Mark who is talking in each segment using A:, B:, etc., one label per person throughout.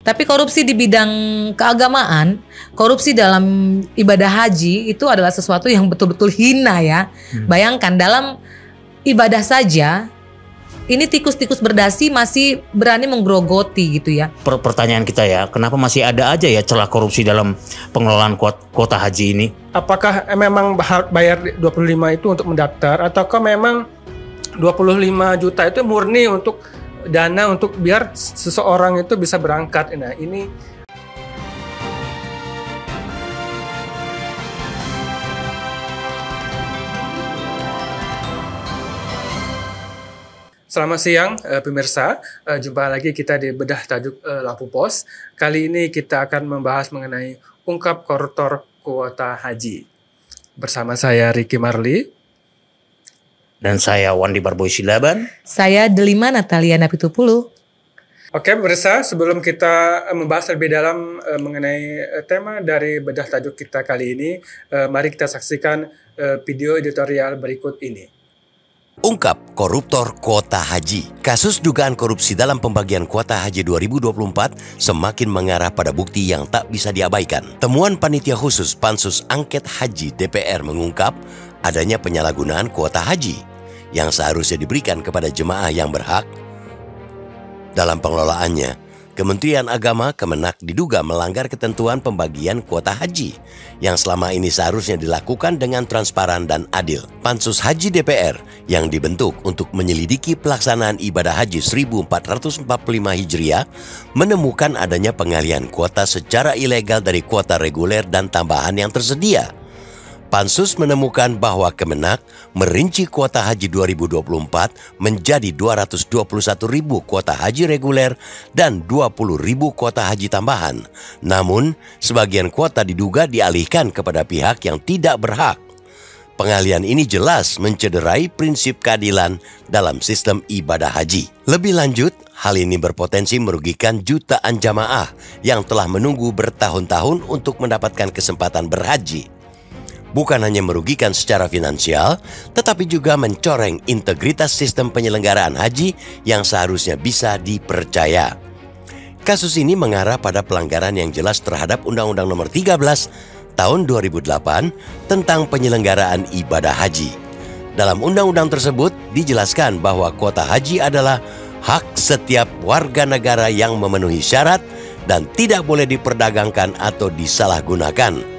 A: Tapi korupsi di bidang keagamaan, korupsi dalam ibadah haji itu adalah sesuatu yang betul-betul hina ya. Bayangkan dalam ibadah saja, ini tikus-tikus berdasi masih berani menggerogoti gitu ya.
B: Pertanyaan kita ya, kenapa masih ada aja ya celah korupsi dalam pengelolaan kuota haji ini?
C: Apakah memang bayar 25 itu untuk mendaftar, ataukah memang 25 juta itu murni untuk dana untuk biar seseorang itu bisa berangkat? Nah, ini selamat siang pemirsa, jumpa lagi kita di Bedah Tajuk Lampung Pos. Kali ini kita akan membahas mengenai ungkap koruptor kuota haji. Bersama saya Ricky Marli.
B: Dan saya Wandi Barboy Silaban.
A: Saya Delima Natalia Napitupulu.
C: Oke pemirsa, sebelum kita membahas lebih dalam mengenai tema dari Bedah Tajuk kita kali ini, mari kita saksikan video editorial berikut ini.
D: Ungkap koruptor kuota haji. Kasus dugaan korupsi dalam pembagian kuota haji 2024 semakin mengarah pada bukti yang tak bisa diabaikan. Temuan Panitia Khusus Pansus Angket Haji DPR mengungkap adanya penyalahgunaan kuota haji yang seharusnya diberikan kepada jemaah yang berhak. Dalam pengelolaannya, Kementerian Agama Kemenak diduga melanggar ketentuan pembagian kuota haji yang selama ini seharusnya dilakukan dengan transparan dan adil. Pansus Haji DPR yang dibentuk untuk menyelidiki pelaksanaan ibadah haji 1445 Hijriah menemukan adanya pengalihan kuota secara ilegal dari kuota reguler dan tambahan yang tersedia. Pansus menemukan bahwa Kemenak merinci kuota haji 2024 menjadi 221.000 kuota haji reguler dan 20.000 kuota haji tambahan. Namun, sebagian kuota diduga dialihkan kepada pihak yang tidak berhak. Pengalihan ini jelas mencederai prinsip keadilan dalam sistem ibadah haji. Lebih lanjut, hal ini berpotensi merugikan jutaan jamaah yang telah menunggu bertahun-tahun untuk mendapatkan kesempatan berhaji. Bukan hanya merugikan secara finansial, tetapi juga mencoreng integritas sistem penyelenggaraan haji yang seharusnya bisa dipercaya. Kasus ini mengarah pada pelanggaran yang jelas terhadap Undang-Undang Nomor 13 Tahun 2008 tentang penyelenggaraan ibadah haji. Dalam undang-undang tersebut dijelaskan bahwa kuota haji adalah hak setiap warga negara yang memenuhi syarat dan tidak boleh diperdagangkan atau disalahgunakan.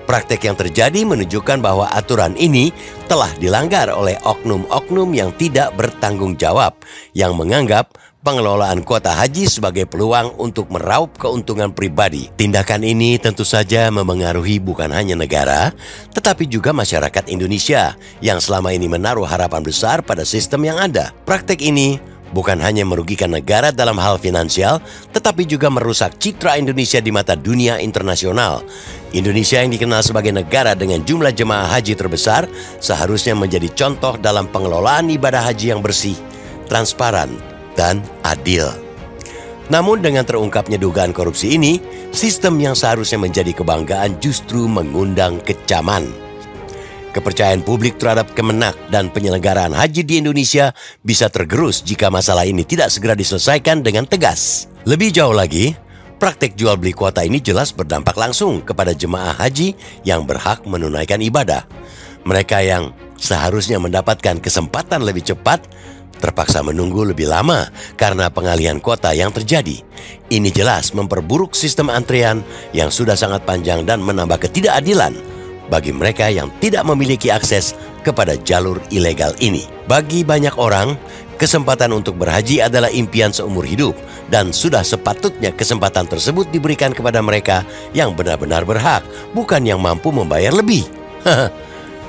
D: Praktek yang terjadi menunjukkan bahwa aturan ini telah dilanggar oleh oknum-oknum yang tidak bertanggung jawab, yang menganggap pengelolaan kuota haji sebagai peluang untuk meraup keuntungan pribadi. Tindakan ini tentu saja memengaruhi bukan hanya negara, tetapi juga masyarakat Indonesia yang selama ini menaruh harapan besar pada sistem yang ada. Praktek ini bukan hanya merugikan negara dalam hal finansial, tetapi juga merusak citra Indonesia di mata dunia internasional. Indonesia yang dikenal sebagai negara dengan jumlah jemaah haji terbesar seharusnya menjadi contoh dalam pengelolaan ibadah haji yang bersih, transparan, dan adil. Namun dengan terungkapnya dugaan korupsi ini, sistem yang seharusnya menjadi kebanggaan justru mengundang kecaman. Kepercayaan publik terhadap Kemenak dan penyelenggaraan haji di Indonesia bisa tergerus jika masalah ini tidak segera diselesaikan dengan tegas. Lebih jauh lagi, praktek jual beli kuota ini jelas berdampak langsung kepada jemaah haji yang berhak menunaikan ibadah. Mereka yang seharusnya mendapatkan kesempatan lebih cepat terpaksa menunggu lebih lama karena pengalihan kuota yang terjadi. Ini jelas memperburuk sistem antrean yang sudah sangat panjang dan menambah ketidakadilan bagi mereka yang tidak memiliki akses kepada jalur ilegal ini. Bagi banyak orang, kesempatan untuk berhaji adalah impian seumur hidup dan sudah sepatutnya kesempatan tersebut diberikan kepada mereka yang benar-benar berhak, bukan yang mampu membayar lebih.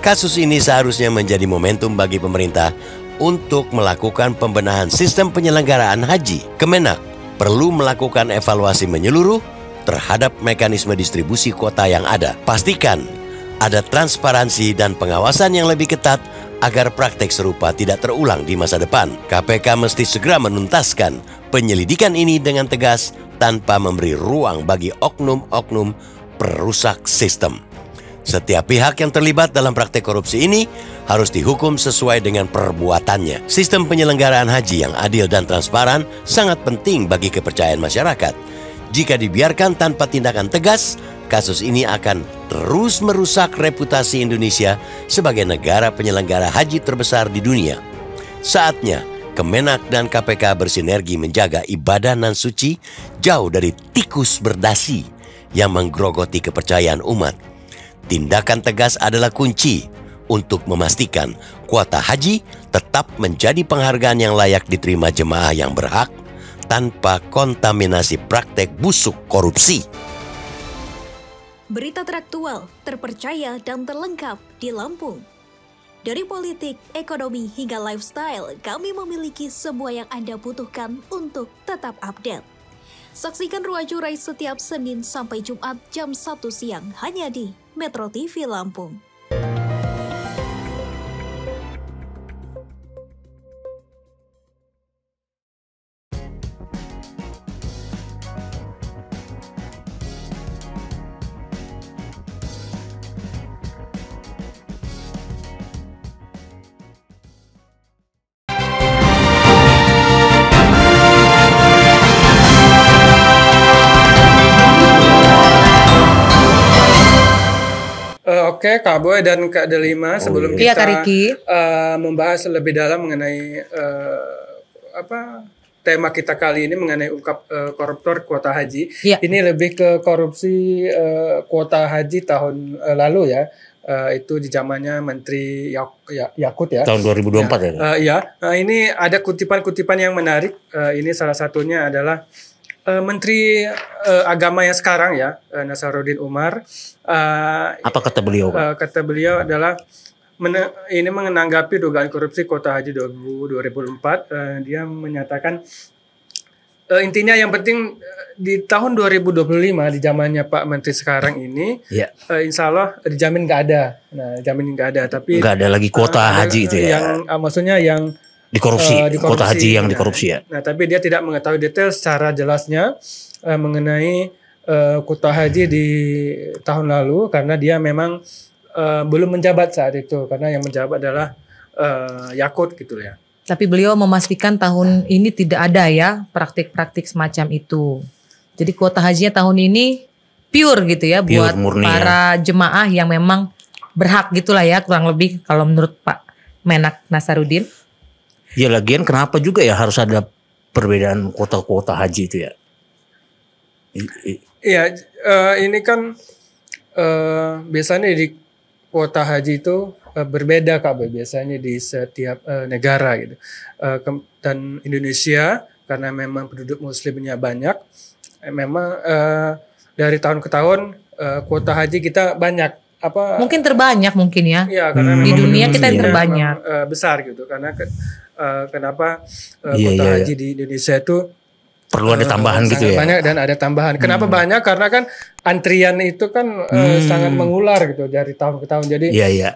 D: Kasus ini seharusnya menjadi momentum bagi pemerintah untuk melakukan pembenahan sistem penyelenggaraan haji. Kemenak perlu melakukan evaluasi menyeluruh terhadap mekanisme distribusi kuota yang ada. Pastikan ada transparansi dan pengawasan yang lebih ketat agar praktek serupa tidak terulang di masa depan. KPK mesti segera menuntaskan penyelidikan ini dengan tegas tanpa memberi ruang bagi oknum-oknum perusak sistem. Setiap pihak yang terlibat dalam praktek korupsi ini harus dihukum sesuai dengan perbuatannya. Sistem penyelenggaraan haji yang adil dan transparan sangat penting bagi kepercayaan masyarakat. Jika dibiarkan tanpa tindakan tegas, kasus ini akan terus merusak reputasi Indonesia sebagai negara penyelenggara haji terbesar di dunia. Saatnya Kemenak dan KPK bersinergi menjaga ibadah nan suci jauh dari tikus berdasi yang menggerogoti kepercayaan umat. Tindakan tegas adalah kunci untuk memastikan kuota haji tetap menjadi penghargaan yang layak diterima jemaah yang berhak tanpa kontaminasi praktek busuk korupsi.
E: Berita teraktual, terpercaya dan terlengkap di Lampung. Dari politik, ekonomi hingga lifestyle, kami memiliki semua yang Anda butuhkan untuk tetap update. Saksikan Ruang Curai setiap Senin sampai Jumat jam 1 siang hanya di Metro TV Lampung.
C: Oke, Kak Boy dan Kak Delima, sebelum
A: iya, Kak
C: kita
A: Riki.
C: membahas lebih dalam mengenai tema kita kali ini mengenai ungkap koruptor kuota haji.
A: Iya.
C: Ini lebih ke korupsi kuota haji tahun lalu ya. Itu di zamannya Menteri Yakut ya.
B: Tahun 2024 ya.
C: Iya. Ini ada kutipan-kutipan yang menarik. Ini salah satunya adalah Menteri Agama yang sekarang ya, Nasaruddin Umar.
B: Apa kata beliau, Pak?
C: Kata beliau adalah ini menanggapi dugaan korupsi kuota haji 2004. Dia menyatakan intinya yang penting di tahun 2025 di zamannya Pak Menteri sekarang ini, insya Allah dijamin nggak ada. Nah, jamin nggak ada, tapi
B: Nggak ada lagi kuota haji itu ya.
C: Yang maksudnya yang
B: Dikorupsi, kuota haji yang dikorupsi ya.
C: Nah, tapi dia tidak mengetahui detail secara jelasnya mengenai kuota haji di tahun lalu karena dia memang belum menjabat saat itu, karena yang menjabat adalah Yakut gitu ya.
A: Tapi beliau memastikan tahun ini tidak ada ya praktik-praktik semacam itu. Jadi kuota hajinya tahun ini pure gitu ya,
B: Pure,
A: buat
B: murni
A: para jemaah yang memang berhak gitulah ya, kurang lebih kalau menurut Pak Menak Nasaruddin.
B: Ya lagian kenapa juga ya harus ada perbedaan kuota-kuota haji itu ya?
C: Iya, ini kan biasanya di kuota haji itu berbeda Kak Boy, biasanya di setiap negara gitu. Dan Indonesia karena memang penduduk muslimnya banyak, memang dari tahun ke tahun kuota haji kita banyak.
A: Mungkin terbanyak mungkin ya.
C: Iya, karena
A: di
C: memang
A: dunia
C: penduduk
A: kita yang
C: muslimnya
A: terbanyak.
C: memang, besar gitu. Karena kenapa
B: Iya,
C: kuota
B: iya,
C: haji di Indonesia itu
B: Perlu ada tambahan gitu
C: sangat
B: ya?
C: banyak dan ada tambahan. Kenapa banyak? Karena kan antrian itu kan sangat mengular gitu dari tahun ke tahun. Jadi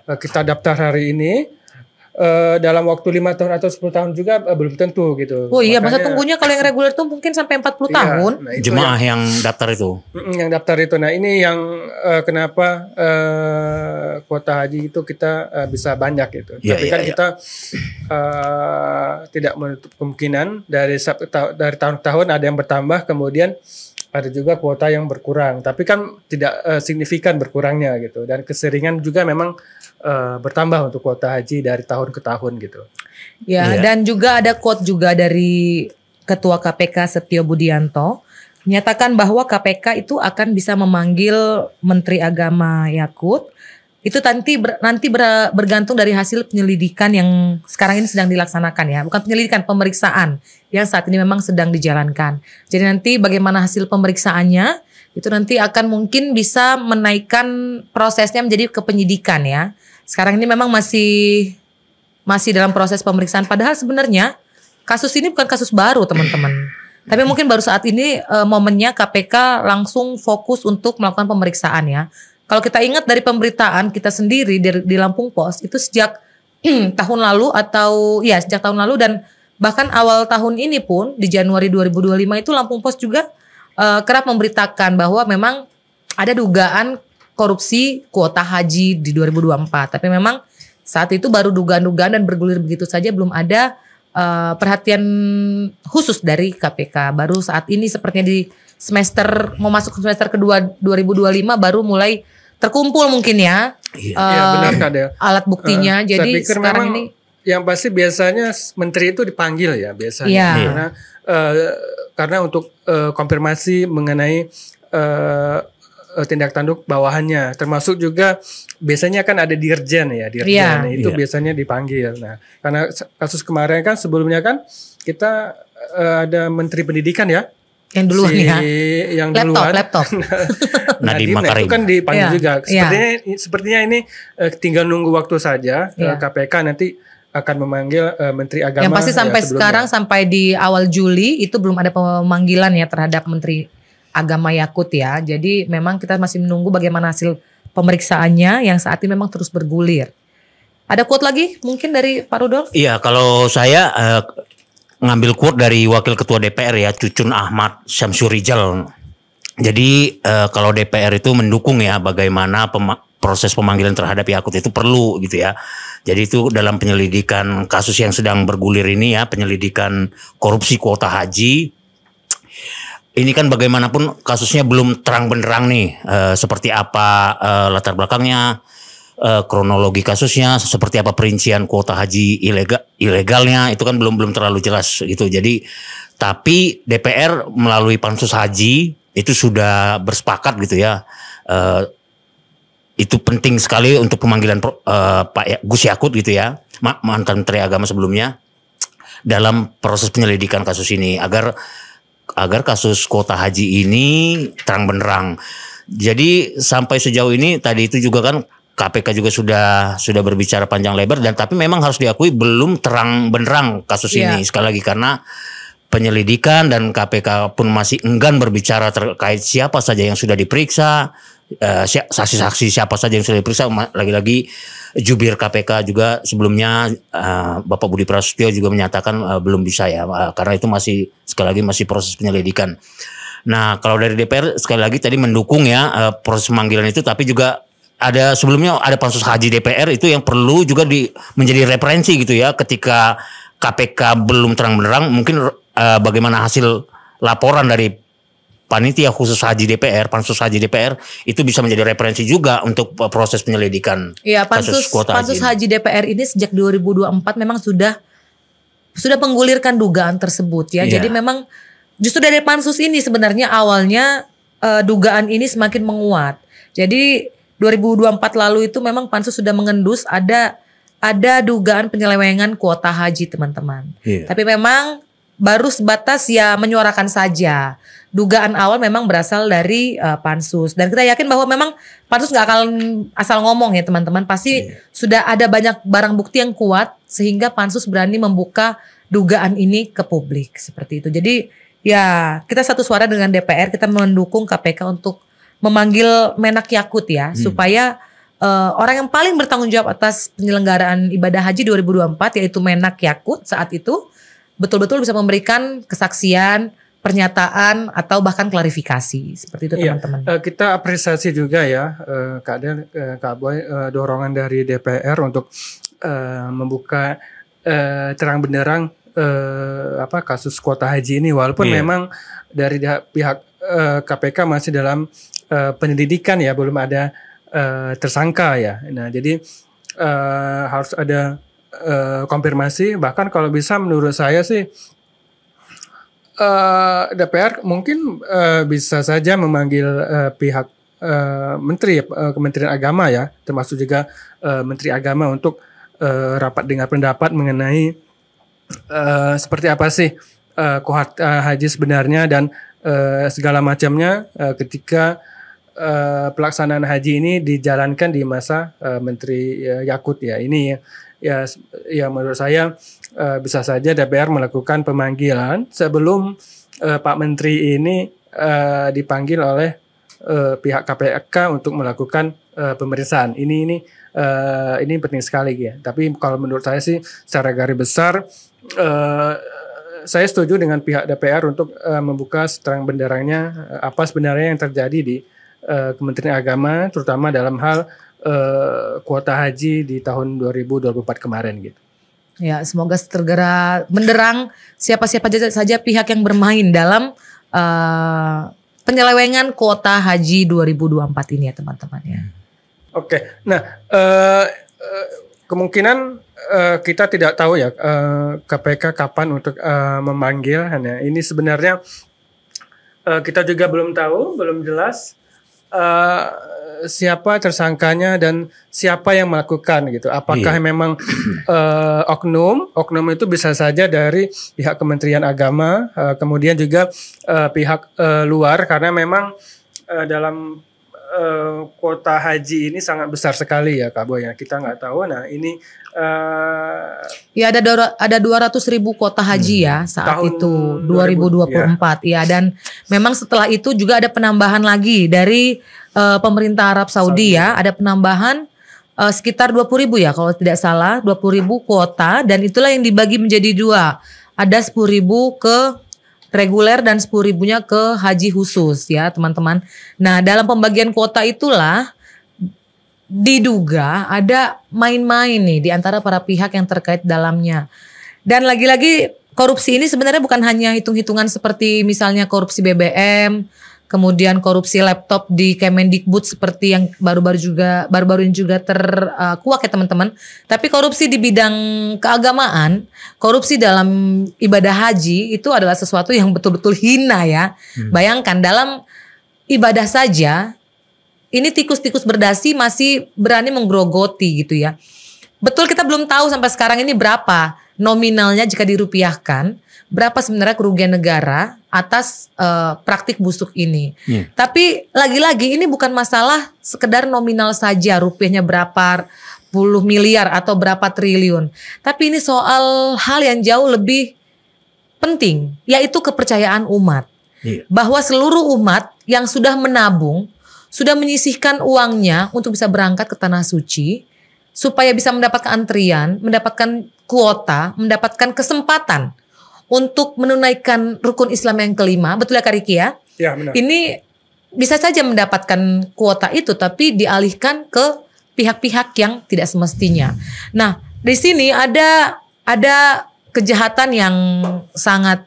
C: kita daftar hari ini dalam waktu 5 tahun atau 10 tahun juga belum tentu gitu.
A: Oh iya, masa tunggunya kalau yang reguler tuh mungkin sampai 40 tahun.
C: Nah, itu
B: Jemaah yang daftar itu.
C: yang daftar itu. Nah, ini yang kenapa kuota haji itu kita bisa banyak gitu. Tapi kan kita tidak menutup kemungkinan dari tahun ke tahun ada yang bertambah, kemudian ada juga kuota yang berkurang. Tapi kan tidak signifikan berkurangnya gitu. Dan keseringan juga memang bertambah untuk kuota haji dari tahun ke tahun gitu.
A: Ya, dan juga ada quote juga dari Ketua KPK Setio Budianto menyatakan bahwa KPK itu akan bisa memanggil Menteri Agama Yakut. Itu nanti bergantung dari hasil penyelidikan yang sekarang ini sedang dilaksanakan ya. Bukan penyelidikan, pemeriksaan yang saat ini memang sedang dijalankan. Jadi nanti bagaimana hasil pemeriksaannya itu nanti akan mungkin bisa menaikkan prosesnya menjadi ke penyidikan ya. Sekarang ini memang masih dalam proses pemeriksaan. Padahal sebenarnya kasus ini bukan kasus baru teman-teman. Tapi mungkin baru saat ini momennya KPK langsung fokus untuk melakukan pemeriksaan ya. Kalau kita ingat dari pemberitaan kita sendiri di Lampung Pos itu sejak tahun lalu sejak tahun lalu dan bahkan awal tahun ini pun di Januari 2025 itu Lampung Pos juga kerap memberitakan bahwa memang ada dugaan korupsi kuota haji di 2024. Tapi memang saat itu baru dugaan-dugaan dan bergulir begitu saja, belum ada perhatian khusus dari KPK. Baru saat ini sepertinya semester mau masuk ke semester kedua 2025 baru mulai terkumpul mungkin ya.
C: Iya benar Kak Del.
A: Alat buktinya.
C: Saya
A: Jadi
C: pikir
A: sekarang
C: memang
A: ini
C: yang pasti biasanya menteri itu dipanggil ya biasanya.
A: Iya.
C: Karena untuk konfirmasi mengenai tindak tanduk bawahannya, termasuk juga biasanya kan ada dirjen ya, dirjen itu biasanya dipanggil. Nah, karena kasus kemarin kan sebelumnya kan kita ada Menteri Pendidikan ya,
A: yang duluan
C: yang duluan
A: laptop.
B: Nadiem Makarim
C: itu kan dipanggil juga. Sepertinya ini tinggal nunggu waktu saja. KPK nanti akan memanggil Menteri Agama.
A: Yang pasti sampai sekarang sampai di awal Juli itu belum ada pemanggilan ya terhadap Menteri Agama Yakut ya. Jadi memang kita masih menunggu bagaimana hasil pemeriksaannya yang saat ini memang terus bergulir. Ada quote lagi mungkin dari Pak Rudolf?
B: Iya, kalau saya ngambil quote dari Wakil Ketua DPR ya, Cucun Ahmad Syamsurijal. Jadi kalau DPR itu mendukung ya bagaimana proses pemanggilan terhadap Yakut itu perlu gitu ya. Jadi itu dalam penyelidikan kasus yang sedang bergulir ini ya, penyelidikan korupsi kuota haji. Ini kan bagaimanapun kasusnya belum terang benderang nih, seperti apa latar belakangnya, kronologi kasusnya, seperti apa perincian kuota haji ilegalnya, itu kan belum terlalu jelas gitu. Jadi tapi DPR melalui pansus haji itu sudah bersepakat gitu ya, itu penting sekali untuk pemanggilan Pak Gus Yakut gitu ya, mantan Menteri Agama sebelumnya, dalam proses penyelidikan kasus ini agar kasus kuota haji ini terang benderang. Jadi sampai sejauh ini tadi itu juga kan KPK juga sudah berbicara panjang lebar, dan tapi memang harus diakui belum terang benderang kasus ini sekali lagi karena penyelidikan dan KPK pun masih enggan berbicara terkait siapa saja yang sudah diperiksa, saksi-saksi siapa saja yang sudah diperiksa. Lagi-lagi jubir KPK juga sebelumnya Bapak Budi Prasetyo juga menyatakan belum bisa ya, karena itu sekali lagi masih proses penyelidikan. Nah, kalau dari DPR sekali lagi tadi mendukung ya proses pemanggilan itu, tapi juga sebelumnya ada pansus haji DPR itu yang perlu juga menjadi referensi gitu ya, ketika KPK belum terang benderang, mungkin bagaimana hasil laporan dari Panitia Khusus Haji DPR, Pansus Haji DPR itu bisa menjadi referensi juga untuk proses penyelidikan kasus kuota
A: Pansus Haji DPR ini sejak 2024 memang sudah menggulirkan dugaan tersebut ya. Jadi memang justru dari pansus ini sebenarnya awalnya dugaan ini semakin menguat. Jadi 2024 lalu itu memang pansus sudah mengendus ada dugaan penyelewengan kuota haji teman-teman. Tapi memang baru sebatas ya menyuarakan saja. Dugaan awal memang berasal dari pansus, dan kita yakin bahwa memang pansus nggak akan asal ngomong ya teman-teman. Pasti sudah ada banyak barang bukti yang kuat sehingga pansus berani membuka dugaan ini ke publik seperti itu. Jadi ya kita satu suara dengan DPR, kita mendukung KPK untuk memanggil Menak Yakut ya, supaya orang yang paling bertanggung jawab atas penyelenggaraan ibadah haji 2024 yaitu Menak Yakut saat itu betul-betul bisa memberikan kesaksian, pernyataan atau bahkan klarifikasi seperti itu teman-teman.
C: Kita apresiasi juga ya Kak Del, Kak Boy, dorongan dari DPR untuk membuka terang benderang kasus kuota haji ini, walaupun memang dari pihak KPK masih dalam penyelidikan ya, belum ada tersangka ya. Nah, jadi harus ada konfirmasi. Bahkan kalau bisa menurut saya sih DPR mungkin bisa saja memanggil pihak menteri Kementerian Agama ya, termasuk juga Menteri Agama untuk rapat dengar pendapat mengenai seperti apa sih kuota haji sebenarnya dan segala macamnya ketika pelaksanaan haji ini dijalankan di masa Menteri Yakut ya. Ini ya menurut saya bisa saja DPR melakukan pemanggilan sebelum Pak Menteri ini dipanggil oleh pihak KPK untuk melakukan pemeriksaan. Ini penting sekali ya. Tapi kalau menurut saya sih secara garis besar saya setuju dengan pihak DPR untuk membuka seterang benderangnya apa sebenarnya yang terjadi di Kementerian Agama, terutama dalam hal kuota haji di tahun 2024 kemarin gitu.
A: Ya, semoga segera menderang siapa-siapa saja pihak yang bermain dalam penyelewengan kuota haji 2024 ini ya teman-teman ya.
C: Oke, nah kemungkinan kita tidak tahu ya KPK kapan untuk memanggil. Nah, ini sebenarnya kita juga belum tahu, belum jelas siapa tersangkanya dan siapa yang melakukan gitu. Apakah memang oknum itu bisa saja dari pihak Kementerian Agama, kemudian juga pihak luar, karena memang dalam kuota haji ini sangat besar sekali ya Kak Boy ya. Kita nggak tahu. Nah ini
A: ya ada 200.000 kuota haji ya saat
C: tahun
A: itu 2024 ya. Dan memang setelah itu juga ada penambahan lagi dari pemerintah Arab Saudi ya, ada penambahan sekitar 20.000 ya kalau tidak salah, 20.000 kuota, dan itulah yang dibagi menjadi dua. Ada 10.000 ke reguler dan 10.000-nya ke haji khusus ya teman-teman. Nah dalam pembagian kuota itulah diduga ada main-main nih di antara para pihak yang terkait dalamnya. Dan lagi-lagi korupsi ini sebenarnya bukan hanya hitung-hitungan seperti misalnya korupsi BBM, kemudian korupsi laptop di Kemendikbud seperti yang baru-baru ini juga terkuak ya teman-teman. Tapi korupsi di bidang keagamaan, korupsi dalam ibadah haji itu adalah sesuatu yang betul-betul hina ya. Bayangkan dalam ibadah saja ini tikus-tikus berdasi masih berani menggerogoti gitu ya. Betul kita belum tahu sampai sekarang ini berapa nominalnya jika dirupiahkan, berapa sebenarnya kerugian negara atas praktik busuk ini. Tapi lagi-lagi ini bukan masalah sekedar nominal saja, rupiahnya berapa puluh miliar atau berapa triliun. Tapi ini soal hal yang jauh lebih penting, yaitu kepercayaan umat. Bahwa seluruh umat yang sudah menabung, sudah menyisihkan uangnya untuk bisa berangkat ke Tanah Suci, supaya bisa mendapatkan antrian, mendapatkan kuota, mendapatkan kesempatan untuk menunaikan rukun Islam yang kelima. Betul ya Kak Riki ya?
C: Ya benar. Ini
A: bisa saja mendapatkan kuota itu tapi dialihkan ke pihak-pihak yang tidak semestinya. Nah, di sini ada kejahatan yang sangat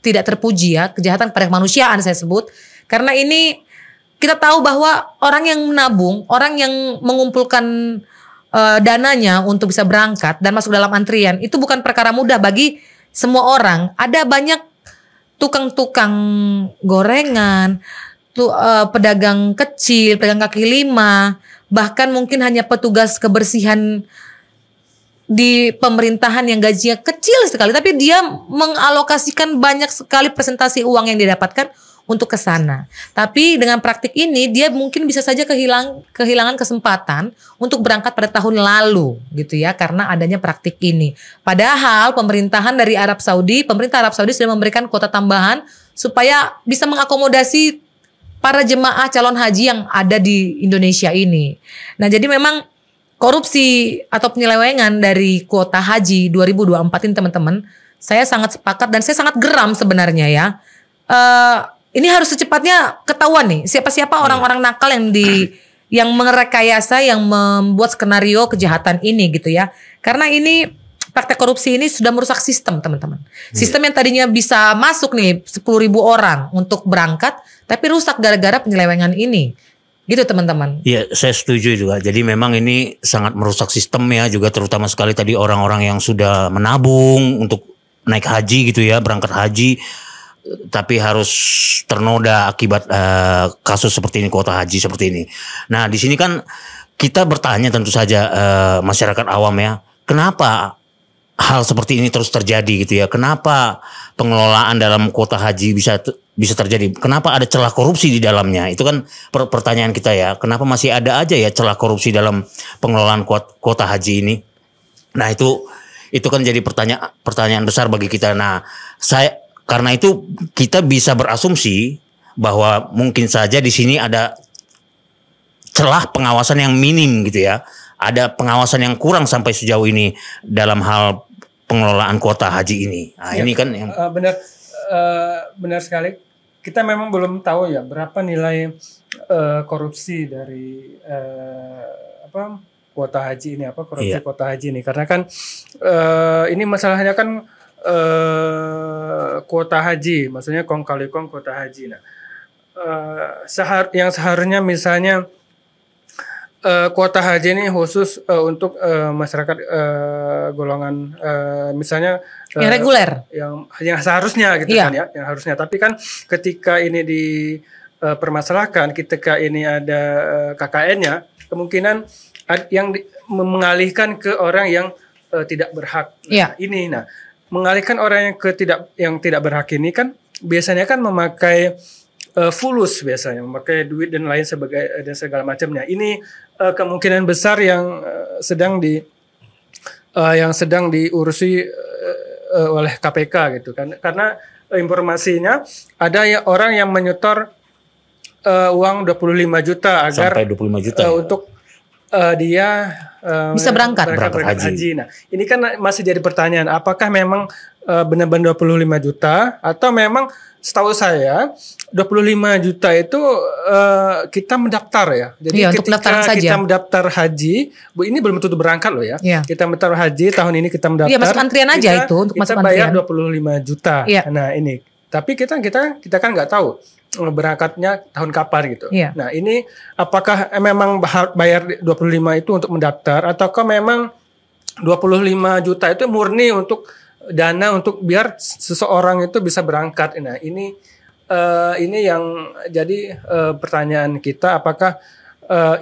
A: tidak terpuji ya, kejahatan pada kemanusiaan saya sebut. Karena ini kita tahu bahwa orang yang menabung, orang yang mengumpulkan dananya untuk bisa berangkat dan masuk dalam antrian itu bukan perkara mudah bagi semua orang. Ada banyak tukang-tukang gorengan, pedagang kecil, pedagang kaki lima, bahkan mungkin hanya petugas kebersihan di pemerintahan yang gajinya kecil sekali, tapi dia mengalokasikan banyak sekali presentasi uang yang didapatkan untuk ke sana. Tapi dengan praktik ini dia mungkin bisa saja kehilangan kesempatan untuk berangkat pada tahun lalu gitu ya, karena adanya praktik ini. Padahal pemerintah Arab Saudi sudah memberikan kuota tambahan supaya bisa mengakomodasi para jemaah calon haji yang ada di Indonesia ini. Nah, jadi memang korupsi atau penyelewengan dari kuota haji 2024 ini teman-teman, saya sangat sepakat dan saya sangat geram sebenarnya ya. Ini harus secepatnya ketahuan nih siapa-siapa orang-orang nakal yang merekayasa, yang membuat skenario kejahatan ini gitu ya. Karena ini praktek korupsi ini sudah merusak sistem teman-teman. Sistem yang tadinya bisa masuk nih 10.000 orang untuk berangkat, tapi rusak gara-gara penyelewengan ini. Gitu teman-teman. Iya,
B: saya setuju juga. Jadi memang ini sangat merusak sistem ya, juga terutama sekali tadi orang-orang yang sudah menabung untuk naik haji gitu ya, berangkat haji, tapi harus ternoda akibat kasus seperti ini, kuota haji seperti ini. Nah, di sini kan kita bertanya tentu saja masyarakat awam ya, kenapa hal seperti ini terus terjadi gitu ya? Kenapa pengelolaan dalam kuota haji bisa terjadi? Kenapa ada celah korupsi di dalamnya? Itu kan pertanyaan kita ya. Kenapa masih ada aja ya celah korupsi dalam pengelolaan kuota haji ini? Nah, itu kan jadi pertanyaan besar bagi kita. Nah, karena itu kita bisa berasumsi bahwa mungkin saja di sini ada celah pengawasan yang minim gitu ya. Ada pengawasan yang kurang sampai sejauh ini dalam hal pengelolaan kuota haji ini. Nah, ini kan yang
C: benar sekali. Kita memang belum tahu ya berapa nilai korupsi dari kuota haji ini, kuota haji ini. Karena kan ini masalahnya kan kuota haji, maksudnya kong kali kong kuota haji. Nah, yang seharusnya misalnya kuota haji ini khusus untuk masyarakat golongan misalnya
A: yang reguler,
C: yang seharusnya gitu kan ya, yang harusnya. Tapi kan ketika ini dipermasalahkan, ketika ini ada KKN-nya, kemungkinan yang mengalihkan ke orang yang tidak berhak. Nah, mengalihkan orang yang tidak berhak ini kan biasanya kan memakai fulus, biasanya memakai duit dan lain dan segala macamnya. Ini kemungkinan besar yang sedang diurusi oleh KPK gitu kan, karena informasinya ada orang yang menyetor uang 25 juta agar
B: sampai 25 juta
C: untuk dia
A: bisa berangkat
C: haji. Nah, ini kan masih jadi pertanyaan, apakah memang benar-benar 25 juta atau memang setahu saya 25 juta itu kita mendaftar ya. Jadi ketika kita mendaftar haji, Bu, ini belum tentu berangkat loh ya. Kita mendaftar haji tahun ini, kita mendaftar.
A: Masuk antrian aja itu untuk masuk
C: antrian. Kita bayar 25 juta. Nah, ini. Tapi kita kan nggak tahu berangkatnya tahun kapan gitu. Nah, ini apakah memang bayar 25 itu untuk mendaftar, ataukah memang 25 juta itu murni untuk dana untuk biar seseorang itu bisa berangkat. Nah, ini yang jadi pertanyaan kita, apakah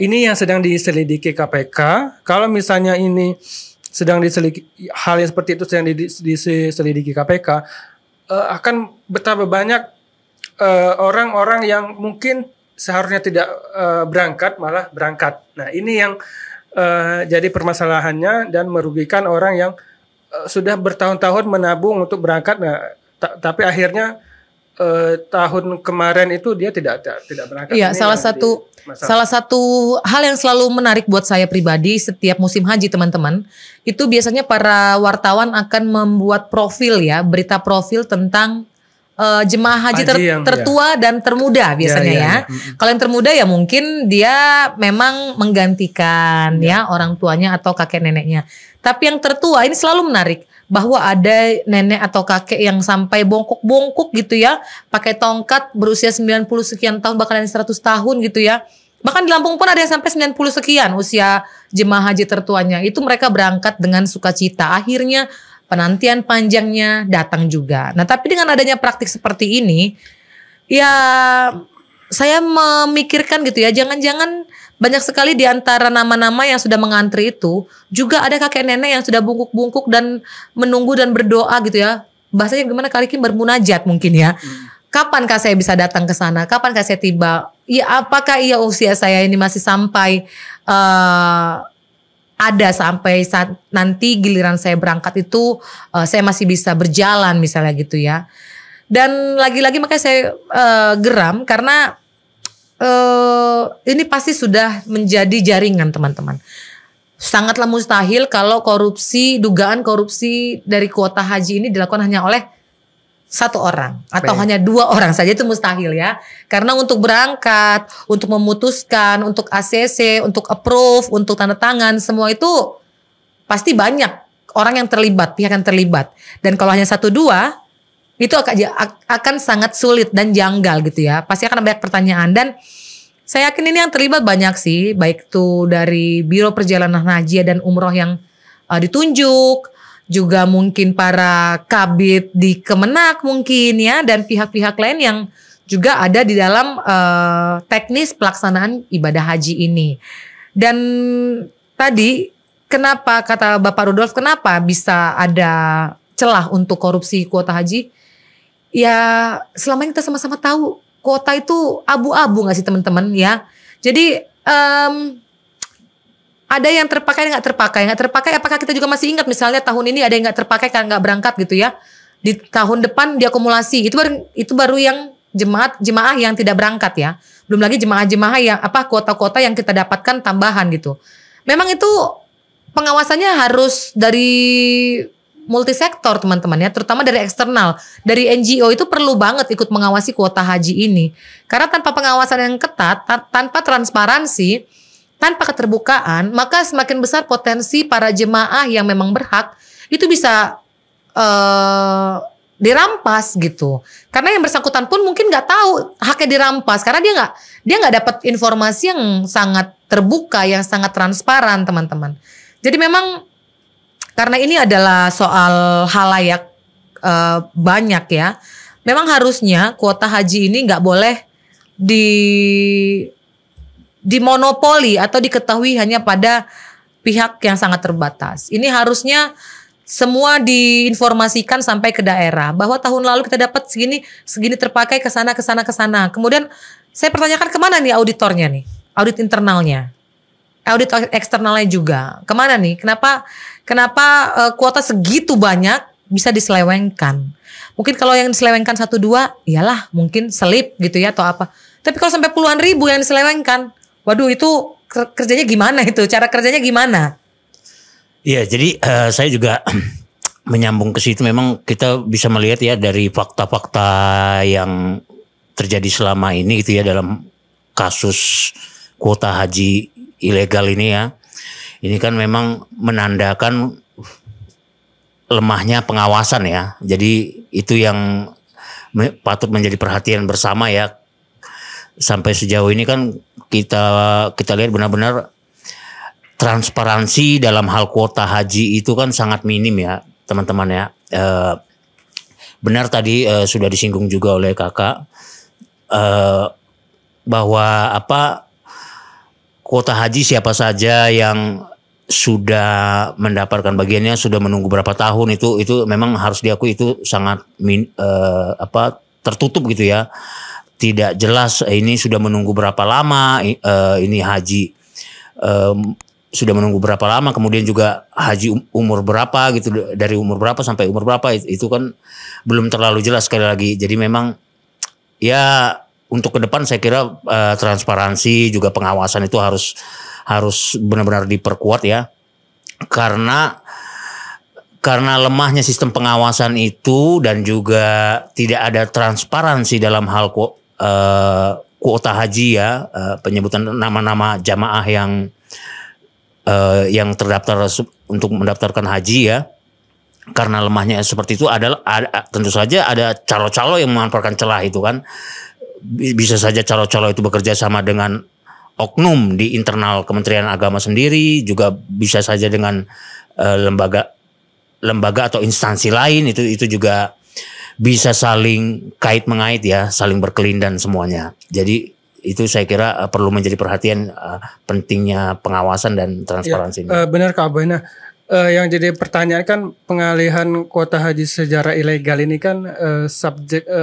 C: ini yang sedang diselidiki KPK? Kalau misalnya ini sedang diselidiki, hal yang seperti itu sedang diselidiki KPK, akan betapa banyak orang-orang yang mungkin seharusnya tidak berangkat malah berangkat. Nah, ini yang jadi permasalahannya dan merugikan orang yang sudah bertahun-tahun menabung untuk berangkat. Nah, tapi akhirnya tahun kemarin itu dia tidak berangkat.
A: Iya, salah satu hal yang selalu menarik buat saya pribadi setiap musim haji, teman-teman, itu biasanya para wartawan akan membuat profil ya, berita profil tentang jemaah haji tertua dan termuda biasanya ya. Kalau yang termuda ya mungkin dia memang menggantikan ya orang tuanya atau kakek neneknya. Tapi yang tertua ini selalu menarik, bahwa ada nenek atau kakek yang sampai bongkok-bongkok gitu ya, pakai tongkat, berusia 90 sekian tahun, bahkan 100 tahun gitu ya. Bahkan di Lampung pun ada yang sampai 90 sekian usia jemaah haji tertuanya. Itu mereka berangkat dengan sukacita. Akhirnya penantian panjangnya datang juga. Nah, tapi dengan adanya praktik seperti ini, ya saya memikirkan gitu ya, jangan-jangan banyak sekali di antara nama-nama yang sudah mengantri itu juga ada kakek nenek yang sudah bungkuk-bungkuk dan menunggu dan berdoa gitu ya. Bahasanya gimana, kali ini bermunajat mungkin ya. Kapankah saya bisa datang ke sana? Kapankah saya tiba? Ya, apakah usia saya ini masih sampai ada sampai saat nanti giliran saya berangkat itu saya masih bisa berjalan misalnya gitu ya. Dan lagi-lagi makanya saya geram karena ini pasti sudah menjadi jaringan, teman-teman. Sangatlah mustahil kalau dugaan korupsi dari kuota haji ini dilakukan hanya oleh satu orang atau hanya 2 orang saja, itu mustahil ya. Karena untuk berangkat, untuk memutuskan, untuk ACC, untuk approve, untuk tanda tangan, semua itu pasti banyak orang yang terlibat, pihak yang terlibat. Dan kalau hanya 1-2 itu akan sangat sulit dan janggal gitu ya. Pasti akan banyak pertanyaan, dan saya yakin ini yang terlibat banyak sih, baik itu dari Biro Perjalanan Haji dan Umroh yang ditunjuk, juga mungkin para kabid di Kemenak mungkin ya, dan pihak-pihak lain yang juga ada di dalam teknis pelaksanaan ibadah haji ini. Dan tadi kenapa kata Bapak Rudolf, kenapa bisa ada celah untuk korupsi kuota haji? Ya selama ini kita sama-sama tahu kuota itu abu-abu gak sih teman-teman ya. Jadi ada yang terpakai, nggak terpakai. Apakah kita juga masih ingat misalnya tahun ini ada yang nggak terpakai karena nggak berangkat gitu ya. Di tahun depan diakumulasi. Itu baru yang jemaah yang tidak berangkat ya. Belum lagi jemaah-jemaah yang kuota-kuota yang kita dapatkan tambahan gitu. Memang itu pengawasannya harus dari multisektor, teman-teman ya, terutama dari eksternal. Dari NGO itu perlu banget ikut mengawasi kuota haji ini. Karena tanpa pengawasan yang ketat, tanpa transparansi, tanpa keterbukaan, maka semakin besar potensi para jemaah yang memang berhak itu bisa dirampas gitu. Karena yang bersangkutan pun mungkin nggak tahu haknya dirampas karena dia nggak dapat informasi yang sangat terbuka, yang sangat transparan, teman-teman. Jadi memang karena ini adalah soal halayak banyak ya. Memang harusnya kuota haji ini nggak boleh dimonopoli atau diketahui hanya pada pihak yang sangat terbatas. Ini harusnya semua diinformasikan sampai ke daerah bahwa tahun lalu kita dapat segini terpakai ke sana. Kemudian saya pertanyakan kemana nih auditornya nih, audit internalnya, audit eksternalnya juga kemana nih? Kenapa kuota segitu banyak bisa diselewengkan? Mungkin kalau yang diselewengkan 1-2, iyalah mungkin selip gitu ya atau apa. Tapi kalau sampai puluhan ribu yang diselewengkan, waduh itu kerjanya gimana itu? Cara kerjanya gimana?
B: Iya, jadi saya juga menyambung ke situ. Memang kita bisa melihat ya dari fakta-fakta yang terjadi selama ini gitu ya dalam kasus kuota haji ilegal ini ya. Ini kan memang menandakan lemahnya pengawasan ya. Jadi itu yang patut menjadi perhatian bersama ya. Sampai sejauh ini kan kita lihat benar-benar transparansi dalam hal kuota haji itu kan sangat minim ya teman-teman ya. Benar tadi sudah disinggung juga oleh kakak bahwa kuota haji siapa saja yang sudah mendapatkan bagiannya, sudah menunggu berapa tahun itu memang harus diakui itu sangat tertutup gitu ya. Tidak jelas ini sudah menunggu berapa lama ini haji sudah menunggu berapa lama, kemudian juga haji umur berapa gitu, dari umur berapa sampai umur berapa itu kan belum terlalu jelas sekali lagi. Jadi memang ya untuk ke depan saya kira transparansi juga pengawasan itu harus benar-benar diperkuat ya, karena lemahnya sistem pengawasan itu dan juga tidak ada transparansi dalam hal kuota haji ya, penyebutan nama-nama jamaah yang terdaftar untuk mendaftarkan haji ya. Karena lemahnya seperti itu tentu saja ada calo-calo yang memanfaatkan celah itu kan. Bisa saja calo-calo itu bekerja sama dengan oknum di internal Kementerian Agama sendiri, juga bisa saja dengan lembaga atau instansi lain, itu juga bisa saling kait mengait ya, saling berkelindan semuanya. Jadi itu saya kira perlu menjadi perhatian pentingnya pengawasan dan transparansi.
C: Ya, benar Kak Abena. Yang jadi pertanyaan kan pengalihan kuota haji secara ilegal ini kan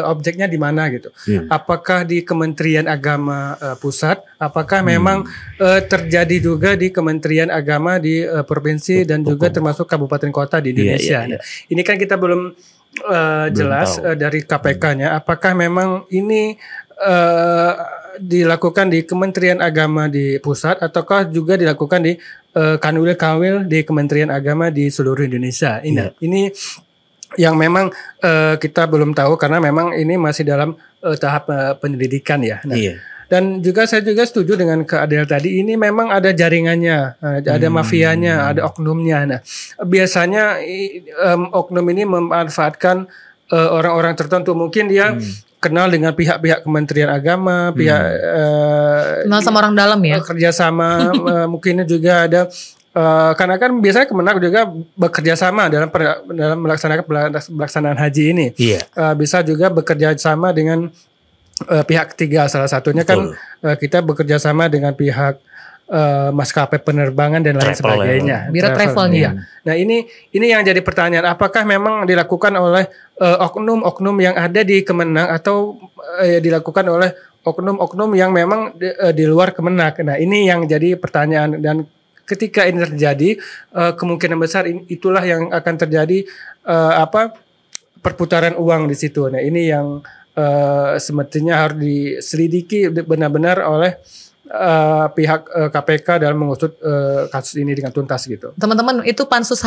C: objeknya di mana gitu? Apakah di Kementerian Agama pusat? Apakah memang terjadi juga di Kementerian Agama di provinsi dan juga termasuk kabupaten kota di Indonesia? Nah, ini kan kita belum jelas dari KPK-nya. Apakah memang ini dilakukan di Kementerian Agama di pusat ataukah juga dilakukan di kanwil di Kementerian Agama di seluruh Indonesia? Ini yang memang kita belum tahu karena memang ini masih dalam tahap penyelidikan ya. Nah, dan juga saya juga setuju dengan Kak Adel tadi, ini memang ada jaringannya, ada mafianya, ada oknumnya. Nah, biasanya oknum ini memanfaatkan orang-orang tertentu, mungkin dia kenal dengan pihak-pihak Kementerian Agama, pihak
A: kenal sama orang dalam ya,
C: kerjasama mungkin juga ada karena kan biasanya Kemenak juga bekerja sama dalam melaksanakan pelaksanaan haji ini. Bisa juga bekerja sama dengan pihak ketiga, salah satunya kan kita bekerja sama dengan pihak maskapai penerbangan dan lain sebagainya,
A: biro travelnya.
C: Nah ini yang jadi pertanyaan, apakah memang dilakukan oleh oknum-oknum yang ada di Kemenak atau dilakukan oleh oknum-oknum yang memang di luar Kemenak? Nah ini yang jadi pertanyaan, dan ketika ini terjadi kemungkinan besar itulah yang akan terjadi perputaran uang di situ. Nah ini yang semestinya harus diselidiki benar-benar oleh pihak KPK dalam mengusut kasus ini dengan tuntas gitu.
A: Teman-teman, itu pansus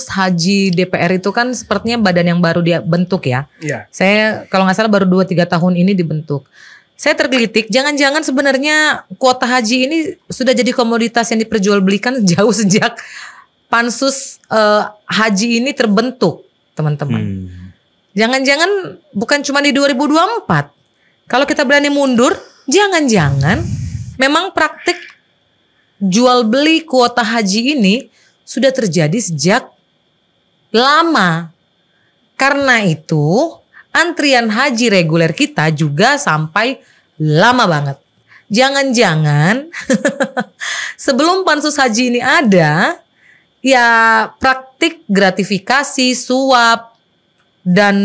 A: haji DPR itu kan sepertinya badan yang baru dia bentuk ya. Saya kalau nggak salah baru 2-3 tahun ini dibentuk. Saya tergelitik, jangan-jangan sebenarnya kuota haji ini sudah jadi komoditas yang diperjualbelikan jauh sejak pansus haji ini terbentuk, teman-teman. Jangan-jangan bukan cuma di 2024. Kalau kita berani mundur, jangan-jangan memang praktik jual beli kuota haji ini sudah terjadi sejak lama. Karena itu antrian haji reguler kita juga sampai lama banget. Jangan-jangan sebelum pansus haji ini ada, ya praktik gratifikasi, suap, dan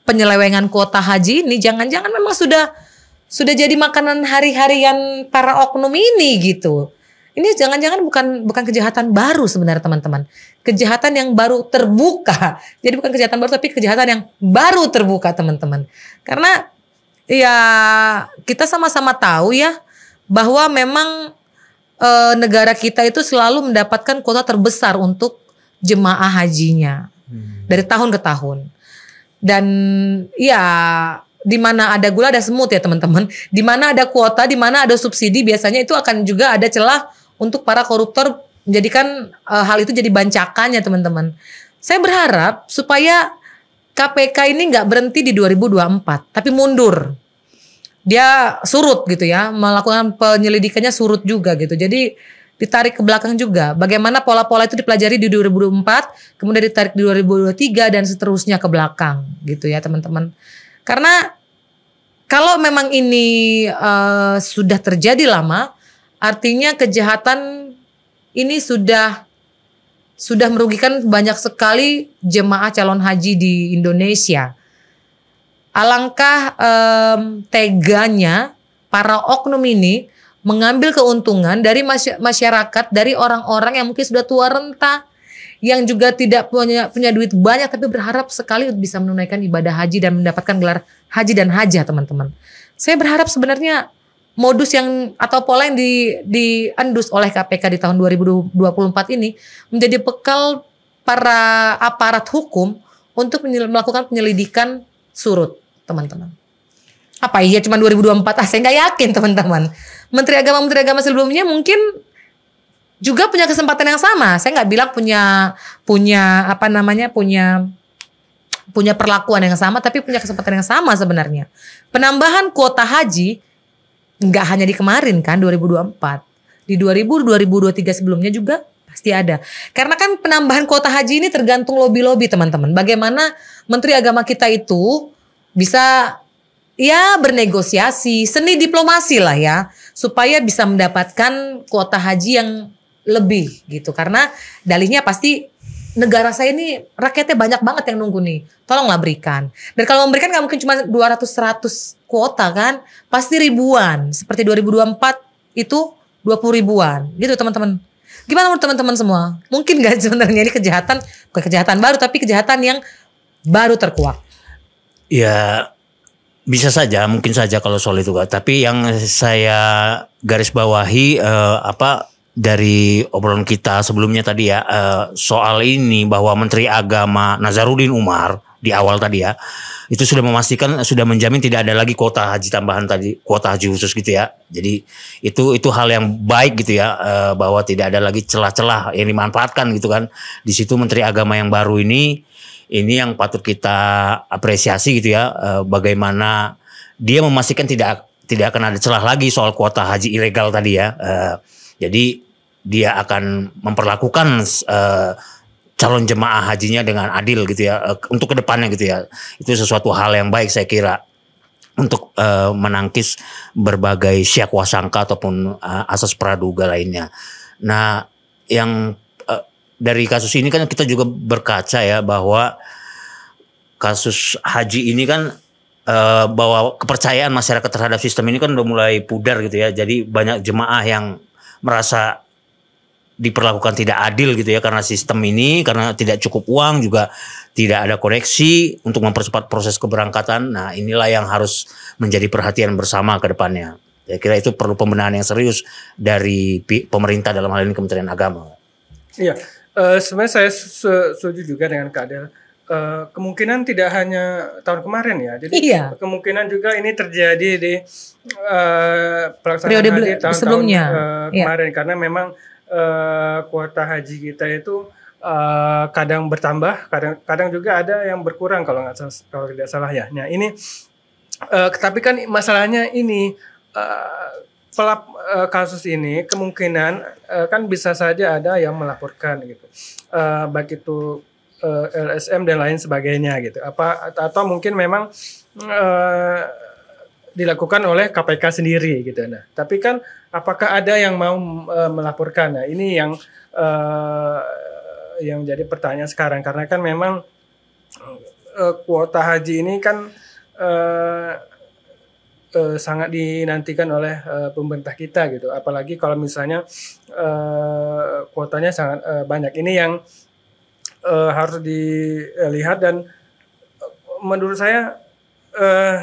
A: penyelewengan kuota haji ini jangan-jangan memang sudah jadi makanan hari-harian para oknum ini gitu. Ini jangan-jangan bukan kejahatan baru sebenarnya teman-teman. Kejahatan yang baru terbuka. Jadi bukan kejahatan baru tapi kejahatan yang baru terbuka teman-teman. Karena ya kita sama-sama tahu ya bahwa memang negara kita itu selalu mendapatkan kuota terbesar untuk jemaah hajinya dari tahun ke tahun. Dan ya di mana ada gula ada semut ya teman-teman. Di mana ada kuota, di mana ada subsidi biasanya itu akan juga ada celah untuk para koruptor menjadikan hal itu jadi bancakannya teman-teman. Saya berharap supaya KPK ini nggak berhenti di 2024 tapi mundur. Dia surut gitu ya, melakukan penyelidikannya surut juga gitu. Jadi ditarik ke belakang juga. Bagaimana pola-pola itu dipelajari di 2024, kemudian ditarik di 2023 dan seterusnya ke belakang gitu ya teman-teman. Karena kalau memang ini sudah terjadi lama, artinya kejahatan ini sudah merugikan banyak sekali jemaah calon haji di Indonesia. Alangkah teganya para oknum ini mengambil keuntungan dari masyarakat, dari orang-orang yang mungkin sudah tua renta, yang juga tidak punya duit banyak tapi berharap sekali bisa menunaikan ibadah haji dan mendapatkan gelar haji dan hajah teman-teman. Saya berharap sebenarnya modus yang atau pola yang diendus oleh KPK di tahun 2024 ini menjadi bekal para aparat hukum untuk melakukan penyelidikan surut teman-teman. Apa iya cuma 2024? Saya nggak yakin teman-teman. Menteri agama sebelumnya mungkin juga punya kesempatan yang sama. Saya nggak bilang punya perlakuan yang sama, tapi punya kesempatan yang sama sebenarnya. Penambahan kuota haji nggak hanya di kemarin kan 2024, di 2023 sebelumnya juga pasti ada. Karena kan penambahan kuota haji ini tergantung lobby-lobby teman-teman. Bagaimana Menteri Agama kita itu bisa ya bernegosiasi, seni diplomasi lah ya, supaya bisa mendapatkan kuota haji yang lebih gitu. Karena dalihnya pasti negara saya ini rakyatnya banyak banget yang nunggu nih, tolonglah berikan. Dan kalau memberikan gak mungkin cuma 200-100 kuota kan, pasti ribuan. Seperti 2024 itu 20 ribuan gitu teman-teman. Gimana menurut teman-teman semua? Mungkin gak sebenarnya ini kejahatan, bukan kejahatan baru tapi kejahatan yang baru terkuak?
B: Ya bisa saja, mungkin saja kalau soal itu Kak. Tapi yang saya garis bawahi dari obrolan kita sebelumnya tadi ya, soal ini bahwa Menteri Agama Nazarudin Umar di awal tadi ya, itu sudah memastikan, sudah menjamin tidak ada lagi kuota haji tambahan tadi, kuota haji khusus gitu ya. Jadi itu hal yang baik gitu ya, bahwa tidak ada lagi celah-celah yang dimanfaatkan gitu kan. Di situ Menteri Agama yang baru ini yang patut kita apresiasi gitu ya, bagaimana dia memastikan tidak akan ada celah lagi soal kuota haji ilegal tadi ya. Jadi dia akan memperlakukan calon jemaah hajinya dengan adil gitu ya, untuk kedepannya gitu ya. Itu sesuatu hal yang baik saya kira untuk menangkis berbagai syak wasangka ataupun asas praduga lainnya. Nah, yang dari kasus ini kan kita juga berkaca ya bahwa kasus haji ini kan bahwa kepercayaan masyarakat terhadap sistem ini kan udah mulai pudar gitu ya. Jadi banyak jemaah yang merasa diperlakukan tidak adil gitu ya karena sistem ini, karena tidak cukup uang, juga tidak ada koreksi untuk mempercepat proses keberangkatan. Nah, inilah yang harus menjadi perhatian bersama ke depannya. Saya kira itu perlu pembenahan yang serius dari pemerintah, dalam hal ini Kementerian Agama. Iya.
C: Sebenarnya saya setuju juga dengan Kak Del. Kemungkinan tidak hanya tahun kemarin ya, jadi kemungkinan juga ini terjadi di pelaksanaan haji tahun-tahun kemarin, karena memang kuota haji kita itu kadang bertambah, kadang juga ada yang berkurang kalau tidak salah ya. Nah ini tapi kan masalahnya ini kasus ini kemungkinan kan bisa saja ada yang melaporkan gitu, baik itu LSM dan lain sebagainya gitu. Atau mungkin memang dilakukan oleh KPK sendiri gitu. Nah, tapi kan apakah ada yang mau melaporkan? Nah, ini yang jadi pertanyaan sekarang, karena kan memang kuota haji ini kan sangat dinantikan oleh pemerintah kita gitu. Apalagi kalau misalnya kuotanya sangat banyak. Ini yang harus dilihat, dan menurut saya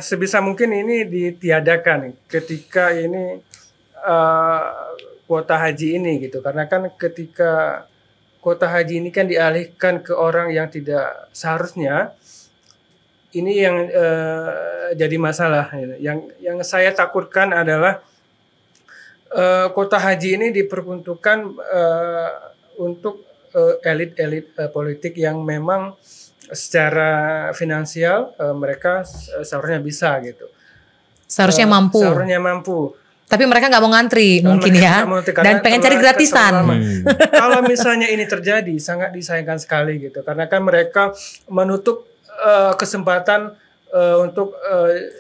C: sebisa mungkin ini ditiadakan ketika ini kuota haji ini gitu. Karena kan ketika kuota haji ini kan dialihkan ke orang yang tidak seharusnya, ini yang jadi masalah. Yang saya takutkan adalah kuota haji ini diperuntukkan untuk elit-elit politik yang memang secara finansial mereka seharusnya bisa gitu.
A: Seharusnya mampu. Tapi mereka nggak mau ngantri mungkin ya, dan pengen cari gratisan.
C: Kalau misalnya ini terjadi, sangat disayangkan sekali gitu, karena kan mereka menutup kesempatan untuk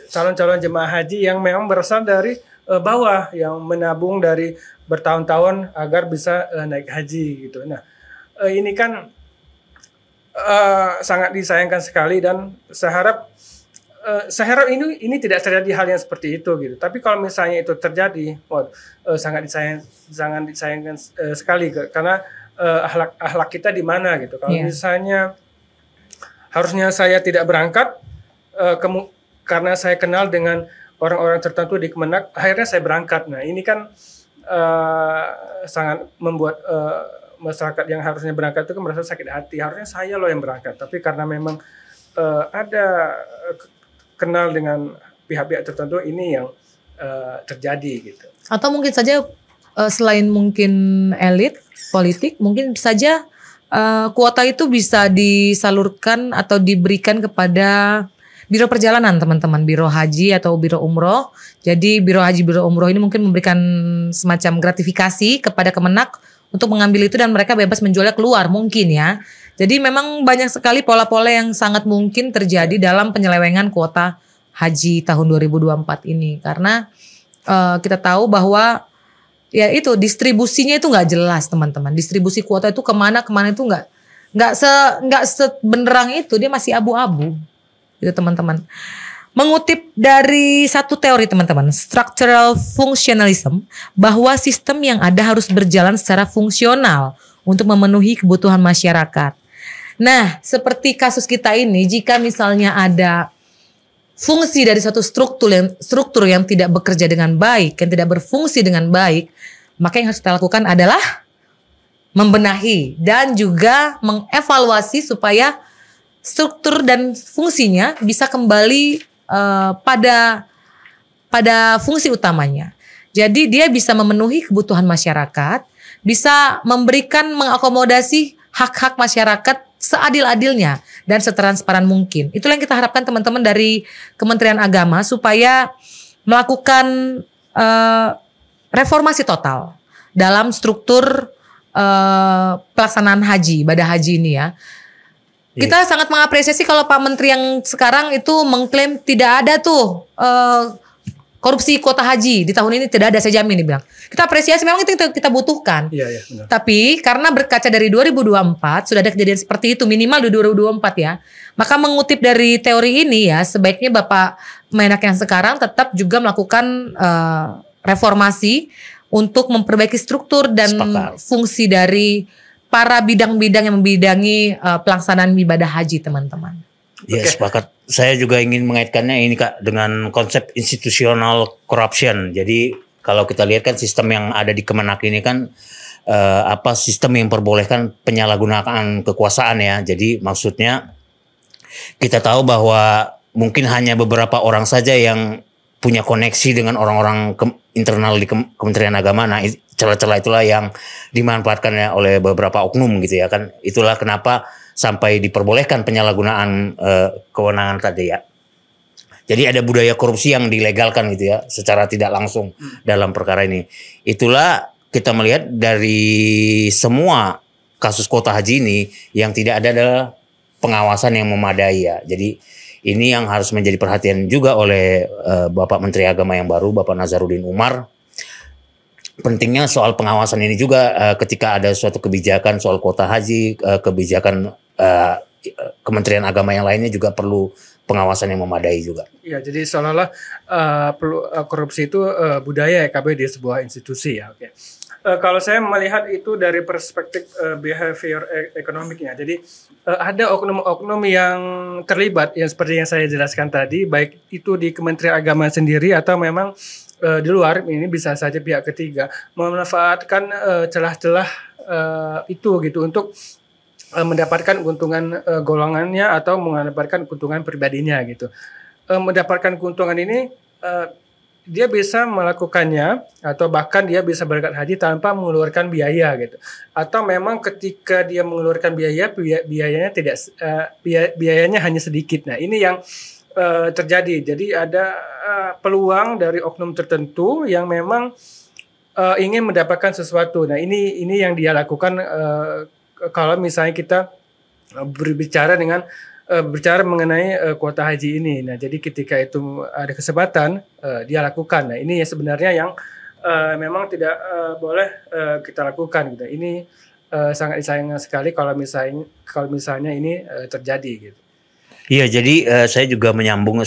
C: calon-calon jemaah haji yang memang berasal dari bawah, yang menabung dari bertahun-tahun agar bisa naik haji gitu. Nah, ini kan sangat disayangkan sekali, dan saya harap ini tidak terjadi hal yang seperti itu gitu. Tapi kalau misalnya itu terjadi, sangat disayangkan sekali, karena akhlak kita di mana gitu. Kalau misalnya harusnya saya tidak berangkat karena saya kenal dengan orang-orang tertentu di Kemenak, akhirnya saya berangkat. Nah ini kan sangat membuat masyarakat yang harusnya berangkat itu merasa sakit hati. Harusnya saya loh yang berangkat, tapi karena memang ada kenal dengan pihak-pihak tertentu, ini yang terjadi gitu.
A: Atau mungkin saja selain mungkin elit politik, mungkin saja kuota itu bisa disalurkan atau diberikan kepada biro perjalanan, teman-teman, biro haji atau biro umroh. Jadi biro haji, biro umroh ini mungkin memberikan semacam gratifikasi kepada Kemenak untuk mengambil itu, dan mereka bebas menjualnya keluar mungkin ya. Jadi memang banyak sekali pola-pola yang sangat mungkin terjadi dalam penyelewengan kuota haji tahun 2024 ini. Karena kita tahu bahwa ya itu distribusinya itu nggak jelas, teman-teman. Distribusi kuota itu kemana itu nggak sebenderang itu, dia masih abu-abu gitu, teman-teman. Mengutip dari satu teori, teman-teman, structural functionalism, bahwa sistem yang ada harus berjalan secara fungsional untuk memenuhi kebutuhan masyarakat. Nah, seperti kasus kita ini, jika misalnya ada fungsi dari suatu struktur yang tidak bekerja dengan baik, yang tidak berfungsi dengan baik, maka yang harus kita lakukan adalah membenahi dan juga mengevaluasi supaya struktur dan fungsinya bisa kembali pada fungsi utamanya. Jadi dia bisa memenuhi kebutuhan masyarakat, bisa mengakomodasi hak-hak masyarakat seadil-adilnya dan setransparan mungkin. Itulah yang kita harapkan, teman-teman, dari Kementerian Agama, supaya melakukan reformasi total dalam struktur pelaksanaan haji, ibadah haji ini ya. Kita sangat mengapresiasi kalau Pak Menteri yang sekarang itu mengklaim tidak ada tuh korupsi kuota haji di tahun ini, tidak ada, saya jamin, dibilang. Kita apresiasi, memang itu kita butuhkan.
C: Iya, benar.
A: Tapi karena berkaca dari 2024 sudah ada kejadian seperti itu, minimal di 2024 ya. Maka mengutip dari teori ini ya, sebaiknya Bapak Menak yang sekarang tetap juga melakukan reformasi untuk memperbaiki struktur dan fungsi dari para bidang-bidang yang membidangi pelaksanaan ibadah haji, teman-teman.
B: Ya, sepakat. Saya juga ingin mengaitkannya ini, Kak, dengan konsep institutional corruption. Jadi kalau kita lihat kan sistem yang ada di Kemenak ini kan sistem yang memperbolehkan penyalahgunaan kekuasaan ya. Jadi maksudnya kita tahu bahwa mungkin hanya beberapa orang saja yang punya koneksi dengan orang-orang internal di Kementerian Agama. Nah, celah-celah itulah yang dimanfaatkan oleh beberapa oknum gitu ya kan. Itulah kenapa sampai diperbolehkan penyalahgunaan kewenangan tadi ya. Jadi ada budaya korupsi yang dilegalkan gitu ya secara tidak langsung dalam perkara ini. Itulah kita melihat dari semua kasus kuota haji ini yang tidak ada adalah pengawasan yang memadai ya. Jadi ini yang harus menjadi perhatian juga oleh Bapak Menteri Agama yang baru, Bapak Nazarudin Umar. Pentingnya soal pengawasan ini juga ketika ada suatu kebijakan soal kuota haji, kebijakan Kementerian Agama yang lainnya juga perlu pengawasan yang memadai juga.
C: Ya, jadi seolah-olah korupsi itu budaya ya KB di sebuah institusi ya. Oke. Kalau saya melihat itu dari perspektif behavior ekonomiknya. Jadi ada oknum-oknum yang terlibat yang seperti yang saya jelaskan tadi, baik itu di Kementerian Agama sendiri atau memang di luar, ini bisa saja pihak ketiga memanfaatkan celah-celah itu gitu untuk mendapatkan keuntungan golongannya atau mendapatkan keuntungan pribadinya gitu. Mendapatkan keuntungan ini dia bisa melakukannya atau bahkan dia bisa berangkat haji tanpa mengeluarkan biaya gitu. Atau memang ketika dia mengeluarkan biayanya tidak biayanya hanya sedikit. Nah, ini yang terjadi. Jadi ada peluang dari oknum tertentu yang memang ingin mendapatkan sesuatu. Nah, ini yang dia lakukan kalau misalnya kita berbicara mengenai kuota haji ini. Nah, jadi ketika itu ada kesempatan dia lakukan. Nah, ini sebenarnya yang memang tidak boleh kita lakukan gitu. Ini sangat disayangkan sekali kalau misalnya ini terjadi gitu.
B: Iya, jadi saya juga menyambung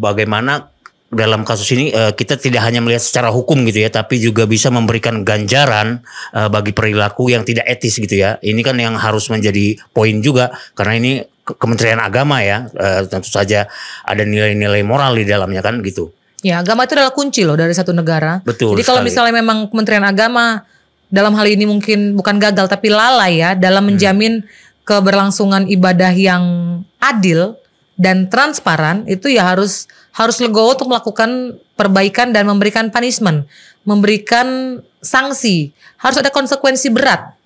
B: bagaimana dalam kasus ini kita tidak hanya melihat secara hukum gitu ya, tapi juga bisa memberikan ganjaran bagi perilaku yang tidak etis gitu ya. Ini kan yang harus menjadi poin juga, karena ini Kementerian Agama ya, tentu saja ada nilai-nilai moral di dalamnya kan gitu.
A: Ya, agama itu adalah kunci loh dari satu negara.
B: Betul.
A: Jadi kalau
B: sekali.
A: misalnya memang Kementerian Agama dalam hal ini mungkin bukan gagal tapi lalai ya dalam menjamin keberlangsungan ibadah yang adil dan transparan, itu ya harus legowo untuk melakukan perbaikan dan memberikan punishment, memberikan sanksi. Harus ada konsekuensi berat.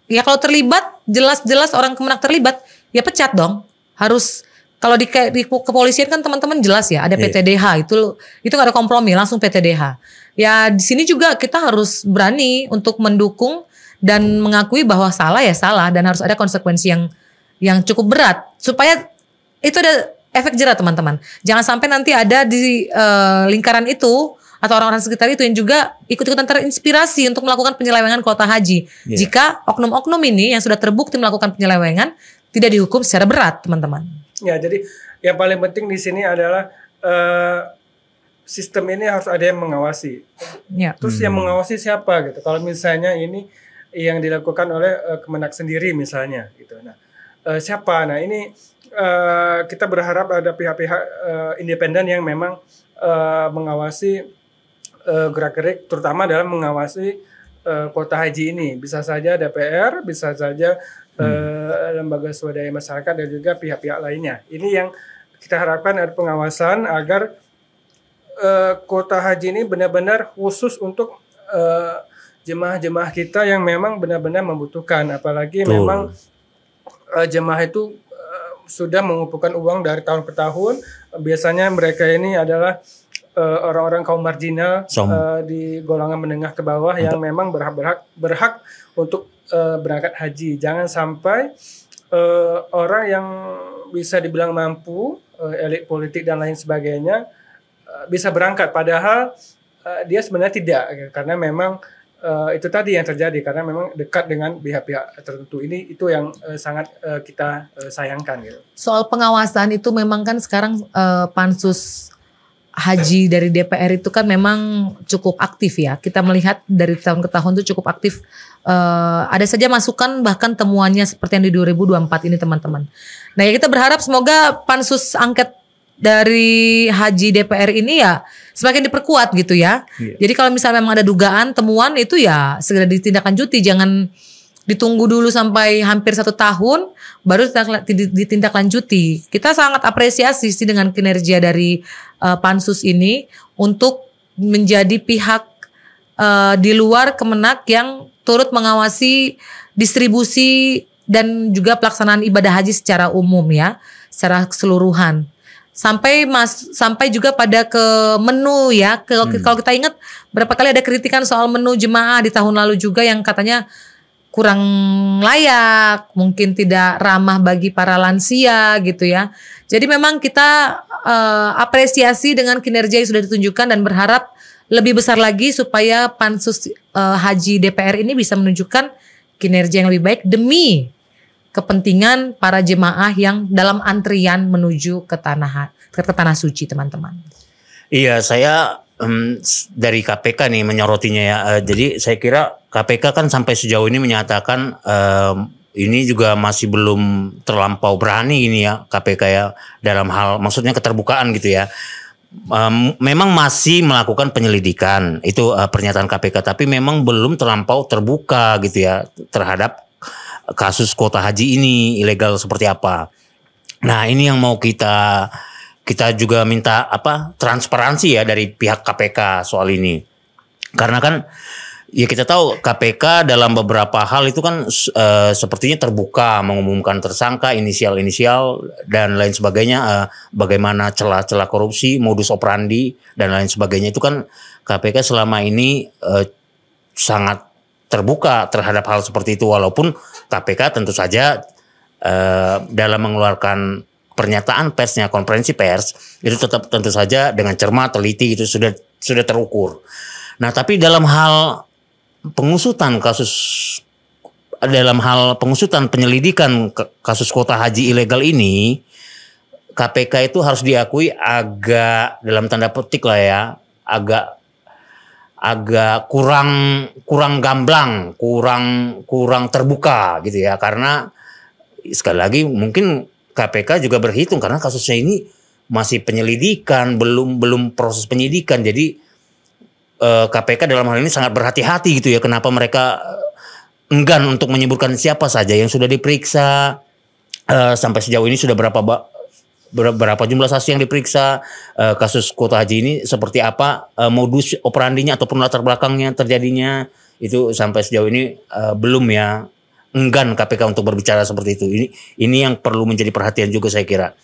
A: Ya kalau terlibat, jelas-jelas orang Kemenak terlibat, ya pecat dong. Harus, kalau di kepolisian kan teman-teman jelas ya, ada PTDH, itu nggak ada kompromi, langsung PTDH. Ya di sini juga kita harus berani untuk mendukung dan mengakui bahwa salah ya salah, dan harus ada konsekuensi yang cukup berat supaya itu ada efek jerah teman-teman. Jangan sampai nanti ada di lingkaran itu atau orang-orang sekitar itu yang juga ikut-ikutan terinspirasi untuk melakukan penyelewengan kuota haji. Jika oknum-oknum ini yang sudah terbukti melakukan penyelewengan tidak dihukum secara berat, teman-teman.
C: Ya, jadi yang paling penting di sini adalah sistem ini harus ada yang mengawasi. Ya. Terus yang mengawasi siapa gitu? Kalau misalnya ini yang dilakukan oleh Kemenak sendiri misalnya gitu. Nah, siapa? Nah, ini kita berharap ada pihak-pihak independen yang memang mengawasi gerak-gerik, terutama dalam mengawasi kuota haji ini. Bisa saja DPR, bisa saja lembaga swadaya masyarakat dan juga pihak-pihak lainnya. Ini yang kita harapkan ada pengawasan agar kuota haji ini benar-benar khusus untuk jemaah-jemaah kita yang memang benar-benar membutuhkan. Apalagi memang jemaah itu sudah mengumpulkan uang dari tahun ke tahun. Biasanya mereka ini adalah orang-orang kaum marginal di golongan menengah ke bawah yang memang berhak untuk berangkat haji. Jangan sampai orang yang bisa dibilang mampu, elit politik dan lain sebagainya bisa berangkat. Padahal dia sebenarnya tidak, karena memang itu tadi yang terjadi, karena memang dekat dengan pihak-pihak tertentu. Itu yang sangat kita sayangkan gitu.
A: Soal pengawasan itu memang kan sekarang pansus haji dari DPR itu kan memang cukup aktif ya. Kita melihat dari tahun ke tahun itu cukup aktif. Ada saja masukan bahkan temuannya seperti yang di 2024 ini teman-teman. Nah ya kita berharap semoga pansus angket dari haji DPR ini ya semakin diperkuat gitu ya. Jadi kalau misalnya memang ada dugaan temuan itu ya segera ditindaklanjuti, jangan ditunggu dulu sampai hampir 1 tahun baru ditindaklanjuti. Kita sangat apresiasi sih dengan kinerja dari pansus ini untuk menjadi pihak di luar Kemenak yang turut mengawasi distribusi dan juga pelaksanaan ibadah haji secara umum ya, secara keseluruhan. Sampai juga pada ke menu ya. Kalau kita ingat berapa kali ada kritikan soal menu jemaah di tahun lalu juga yang katanya kurang layak, mungkin tidak ramah bagi para lansia gitu ya. Jadi memang kita apresiasi dengan kinerja yang sudah ditunjukkan dan berharap lebih besar lagi supaya Pansus Haji DPR ini bisa menunjukkan kinerja yang lebih baik demi kepentingan para jemaah yang dalam antrian menuju ke tanah suci, teman-teman.
B: Iya, saya dari KPK nih menyorotinya ya. Jadi saya kira KPK kan sampai sejauh ini menyatakan ini juga masih belum terlampau berani ini ya KPK ya dalam hal maksudnya keterbukaan gitu ya. Memang masih melakukan penyelidikan itu pernyataan KPK, tapi memang belum terlampau terbuka gitu ya terhadap kasus kuota haji ini ilegal seperti apa. Nah ini yang mau kita juga minta transparansi ya dari pihak KPK soal ini. Karena kan ya kita tahu KPK dalam beberapa hal itu kan sepertinya terbuka mengumumkan tersangka, inisial dan lain sebagainya, bagaimana celah-celah korupsi, modus operandi dan lain sebagainya itu kan KPK selama ini sangat terbuka terhadap hal seperti itu, walaupun KPK tentu saja dalam mengeluarkan pernyataan persnya, konferensi pers itu tetap tentu saja dengan cermat, teliti itu sudah terukur. Nah, tapi dalam hal pengusutan penyelidikan kasus kuota haji ilegal ini, KPK itu harus diakui agak dalam tanda petik lah ya, agak kurang gamblang, kurang terbuka gitu ya, karena sekali lagi mungkin KPK juga berhitung karena kasusnya ini masih penyelidikan, belum proses penyidikan, jadi KPK dalam hal ini sangat berhati-hati gitu ya, kenapa mereka enggan untuk menyebutkan siapa saja yang sudah diperiksa, sampai sejauh ini sudah berapa jumlah saksi yang diperiksa, kasus kuota haji ini seperti apa, modus operandinya ataupun latar belakangnya terjadinya, itu sampai sejauh ini belum ya, enggan KPK untuk berbicara seperti itu. Ini yang perlu menjadi perhatian juga saya kira.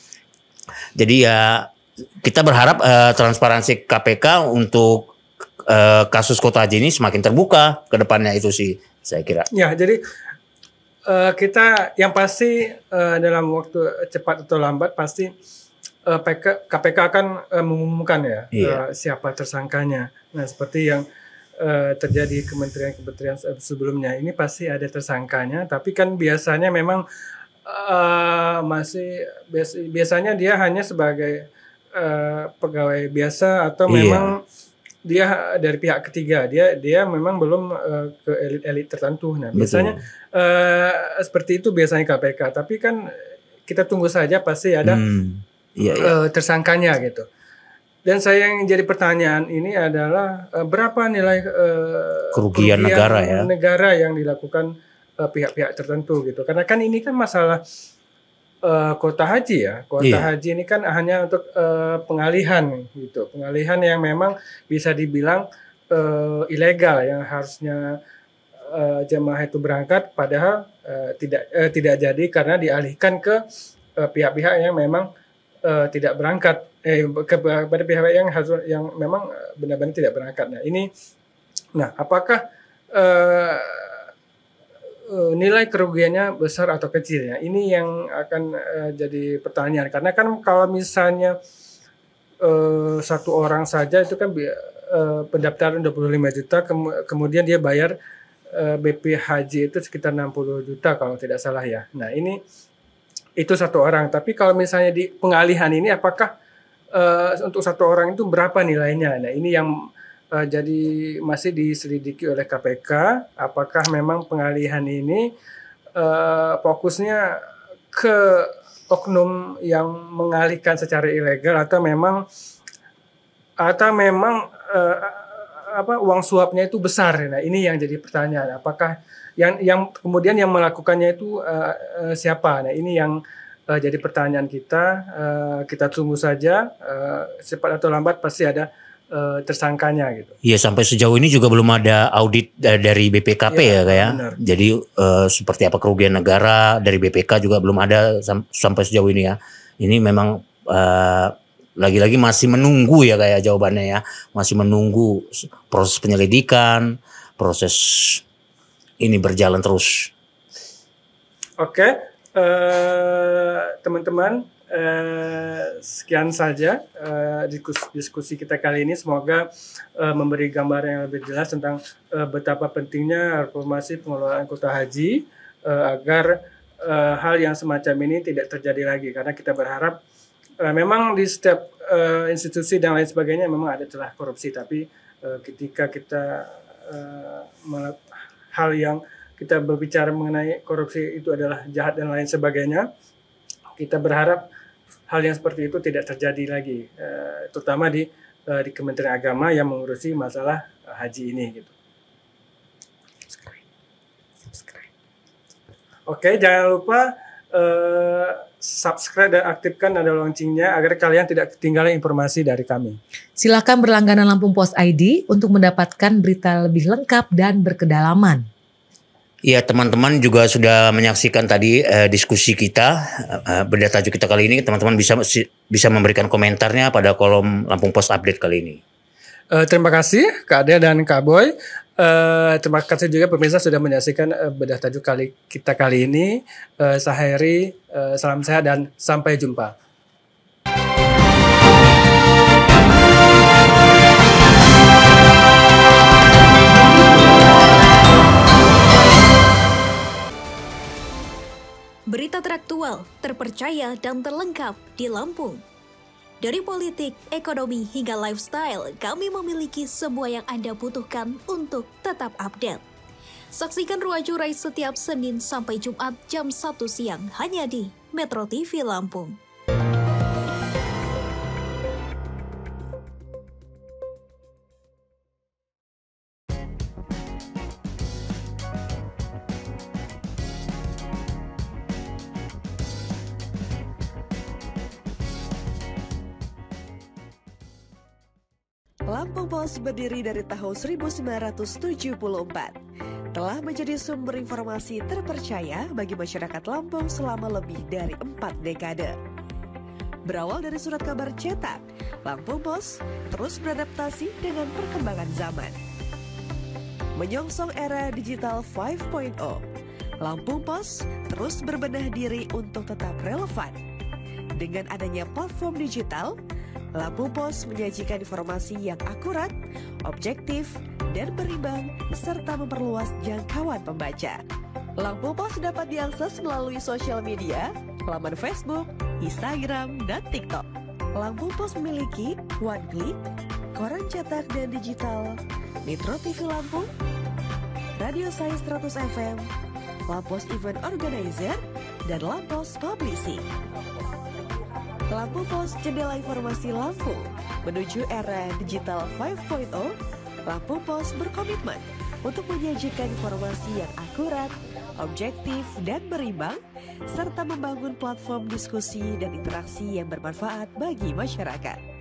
B: Jadi ya kita berharap transparansi KPK untuk kasus kuota haji ini semakin terbuka ke depannya, itu sih saya kira.
C: Ya, jadi kita yang pasti dalam waktu cepat atau lambat pasti KPK akan mengumumkan ya siapa tersangkanya. Nah, seperti yang terjadi kementerian sebelumnya, ini pasti ada tersangkanya, tapi kan biasanya memang biasanya dia hanya sebagai pegawai biasa atau memang dia dari pihak ketiga, dia memang belum ke elit tertentu. Nah, biasanya seperti itu biasanya KPK, tapi kan kita tunggu saja pasti ada tersangkanya gitu. Dan saya yang jadi pertanyaan ini adalah berapa nilai kerugian negara yang dilakukan pihak-pihak tertentu gitu. Karena kan ini kan masalah kuota haji ya. Kuota haji ini kan hanya untuk pengalihan gitu. Pengalihan yang memang bisa dibilang ilegal, yang harusnya jemaah itu berangkat padahal tidak jadi karena dialihkan ke pihak-pihak yang memang tidak berangkat, kepada pihak yang memang benar-benar tidak berangkat. Nah, apakah nilai kerugiannya besar atau kecil ya? Ini yang akan jadi pertanyaan, karena kan kalau misalnya satu orang saja itu kan pendaftaran 25 juta, kemudian dia bayar BP haji itu sekitar 60 juta kalau tidak salah ya. Nah, itu satu orang. Tapi kalau misalnya di pengalihan ini, apakah untuk satu orang itu berapa nilainya? Nah, ini yang jadi masih diselidiki oleh KPK. Apakah memang pengalihan ini fokusnya ke oknum yang mengalihkan secara ilegal, atau memang uang suapnya itu besar? Nah, ini yang jadi pertanyaan. Apakah yang kemudian yang melakukannya itu siapa? Nah, ini yang jadi pertanyaan kita. Kita tunggu saja, cepat atau lambat pasti ada tersangkanya gitu.
B: Iya, sampai sejauh ini juga belum ada audit dari BPKP ya kayak.
C: Benar.
B: Jadi seperti apa kerugian negara dari BPK juga belum ada sampai sejauh ini ya. Ini memang lagi-lagi masih menunggu ya kayak jawabannya ya. Masih menunggu proses penyelidikan, proses ini berjalan terus.
C: Oke, teman-teman, sekian saja diskusi kita kali ini. Semoga memberi gambaran yang lebih jelas tentang betapa pentingnya reformasi pengelolaan kuota haji agar hal yang semacam ini tidak terjadi lagi. Karena kita berharap memang di setiap institusi dan lain sebagainya memang ada celah korupsi, tapi ketika kita hal yang kita berbicara mengenai korupsi itu adalah jahat dan lain sebagainya, kita berharap hal yang seperti itu tidak terjadi lagi, terutama di Kementerian Agama yang mengurusi masalah haji ini gitu. Oke, jangan lupa subscribe dan aktifkan tanda loncengnya agar kalian tidak ketinggalan informasi dari kami.
A: Silakan berlangganan Lampung Post ID untuk mendapatkan berita lebih lengkap dan berkedalaman.
B: Ya, teman-teman juga sudah menyaksikan tadi diskusi kita, beda tajuk kita kali ini. Teman-teman bisa memberikan komentarnya pada kolom Lampung Post Update kali ini.
C: Terima kasih Kak Ade dan Kak Boy. Terima kasih juga pemirsa sudah menyaksikan bedah tajuk kita kali ini. Saya Heri, salam sehat dan sampai jumpa.
E: Berita teraktual, terpercaya dan terlengkap di Lampung. Dari politik, ekonomi hingga lifestyle, kami memiliki semua yang Anda butuhkan untuk tetap update. Saksikan Ruang Curai setiap Senin sampai Jumat jam 1 siang hanya di Metro TV Lampung.
F: Lampung Post berdiri dari tahun 1974. Telah menjadi sumber informasi terpercaya bagi masyarakat Lampung selama lebih dari 4 dekade. Berawal dari surat kabar cetak, Lampung Post terus beradaptasi dengan perkembangan zaman. Menyongsong era digital 5.0, Lampung Post terus berbenah diri untuk tetap relevan. Dengan adanya platform digital, Lampung Post menyajikan informasi yang akurat, objektif, dan berimbang, serta memperluas jangkauan pembaca. Lampung Post dapat diakses melalui sosial media, laman Facebook, Instagram, dan TikTok. Lampung Post memiliki One Click, koran cetak dan digital, Metro TV Lampung, Radio Science 100 FM, Lampos Event Organizer, dan Lampos Publishing. Lampung Post, jendela informasi Lampung. Menuju era digital 5.0, Lampung Post berkomitmen untuk menyajikan informasi yang akurat, objektif, dan berimbang, serta membangun platform diskusi dan interaksi yang bermanfaat bagi masyarakat.